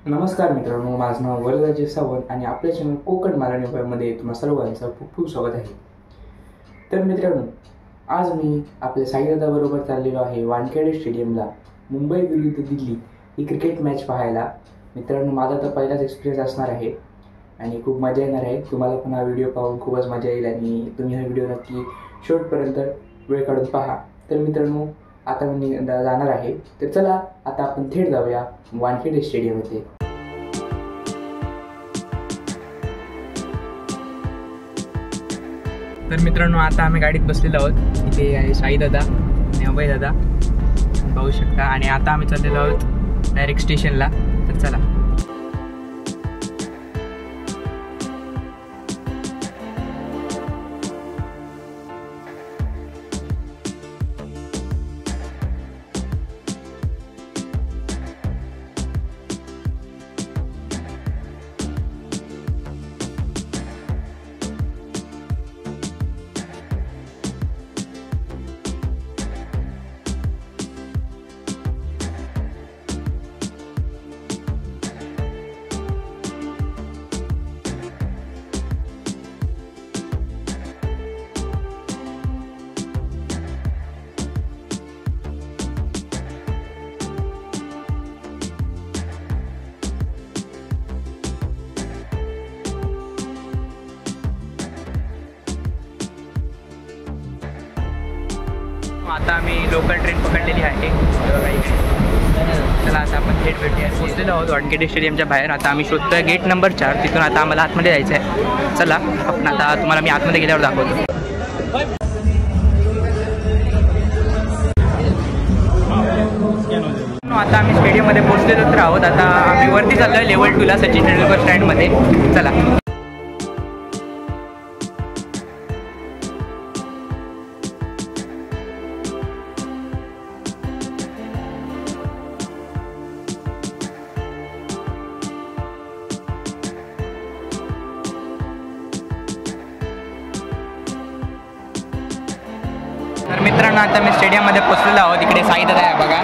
नमस्कार मित्रांनो, माझं नाव वरदाजी सावंत आणि आपल्या चॅनल कोकण मराठी मध्ये तुम्हा सर्वांचं खूप खूप स्वागत आहे. तर मित्रांनो, आज मी आपल्या साईदादाबरोबर चाललेलो आहे वानखेडे स्टेडियमला मुंबई विरुद्ध दिल्ली ही क्रिकेट मॅच पाहायला. मित्रांनो, माझा तर पहिलाच एक्सपिरियन्स असणार आहे आणि खूप मजा येणार आहे. तुम्हाला पण हा व्हिडिओ पाहून खूपच मजा येईल आणि तुम्ही हा व्हिडिओ नक्की शेवटपर्यंत वेळ काढून पहा. तर मित्रांनो, आता मी जाणार आहे. तर चला आता आपण थेट जाऊया वानखेडे स्टेडियम येथे. तर मित्रांनो, आता आम्ही गाडीत बसलेलो आहोत. इथे आहे साईदादा आणि अभयदादा पाहू शकता. आणि आता आम्ही चाललेलो आहोत डायरेक्ट स्टेशनला. तर चला. आता आम्ही लोकल ट्रेन पकडलेली आहे. चला आता आपण थेट भेटूया. पोहोचलेलो आहोत वानखेडे स्टेडियमच्या बाहेर. आता आम्ही शोधतोय गेट नंबर 4. तिथून आता आम्हाला आतमध्ये जायचं आहे. चला आपण आता तुम्हाला मी आतमध्ये गेल्यावर दाखवतो. आता आम्ही स्टेडियममध्ये पोहोचलेलो तर आहोत. आता आम्ही वरती चाललो आहे लेवल 2ला सचिन तेंडुलकर स्टँडमध्ये. चला. तर मित्रांनो, आता मी स्टेडियममध्ये पोहोचलेलो आहोत. इकडे साईदादा आहे बघा.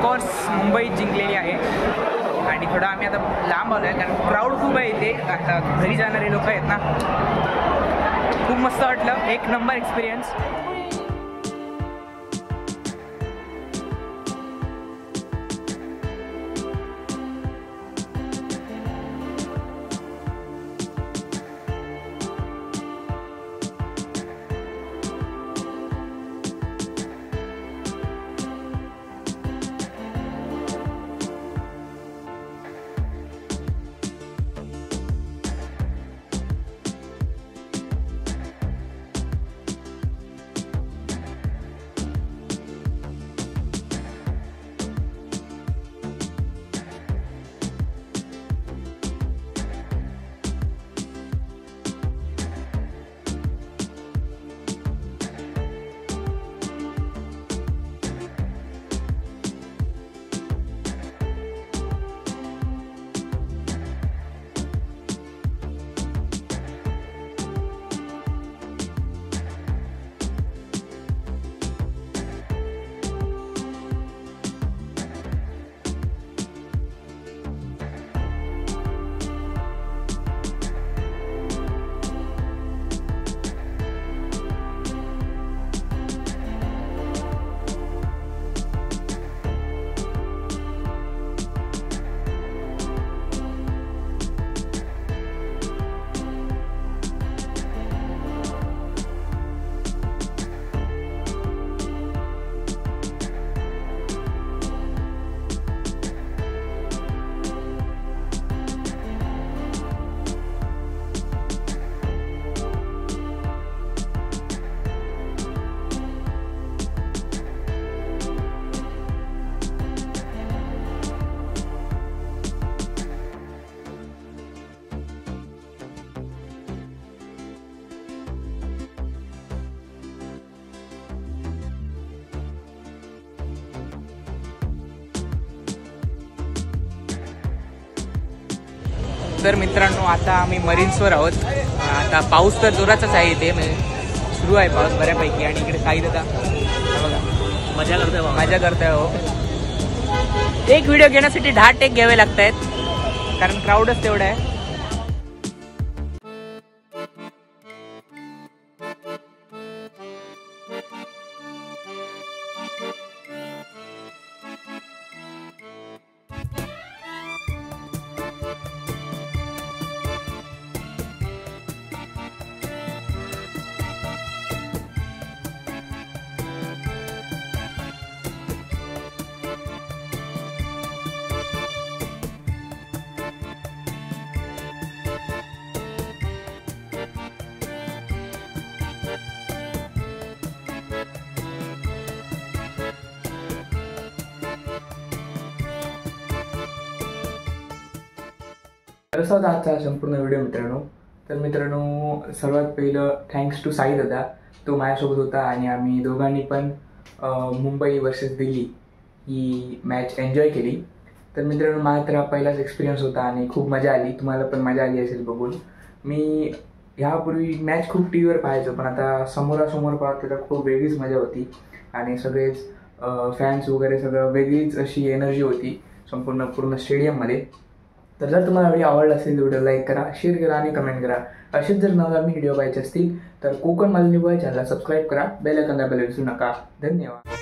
ऑफकोर्स मुंबई जिंकलेली आहे आणि थोडं आम्ही आता लांब आलो आहे कारण क्राऊड खूप आहे इथे. आता घरी जाणारे लोक आहेत ना. खूप मस्त वाटलं, एक नंबर एक्सपिरियन्स. तर मित्रांनो आता आम्ही मरीन्सवर आहोत. आता पाऊस तर जोराचाच आहे इथे, सुरू आहे पाऊस बऱ्यापैकी. आणि इकडे काही दादा बघा मजा करतोय हो. एक व्हिडिओ घेण्यासाठी 10 टेक घ्यावे लागत आहेत कारण क्राऊडच तेवढं आहे. असा होता आजचा संपूर्ण व्हिडिओ मित्रांनो. तर मित्रांनो सर्वात पहिलं थँक्स टू साई दादा, तो माझ्यासोबत होता आणि आम्ही दोघांनी पण मुंबई वर्सेस दिल्ली ही मॅच एन्जॉय केली. तर मित्रांनो माझा तर हा पहिलाच एक्सपिरियन्स होता आणि खूप मजा आली. तुम्हाला पण मजा आली असेल बघून. मी ह्यापूर्वी मॅच खूप टी व्हीवर पाहायचो पण आता समोरासमोर पाहतो तर खूप वेगळीच मजा होती आणि सगळेच फॅन्स वगैरे सगळं वेगळीच अशी एनर्जी होती पूर्ण स्टेडियममध्ये. तर जर तुम्हाला व्हिडिओ आवडला असेल तर व्हिडिओ लाईक करा, शेअर करा आणि कमेंट करा. असेच जर नवीन व्हिडिओ पाहायचे असतील तर कोकण मालनी बॉय चॅनलला सबस्क्राईब करा, बेल आयकॉन दाबायला विसरू नका. धन्यवाद.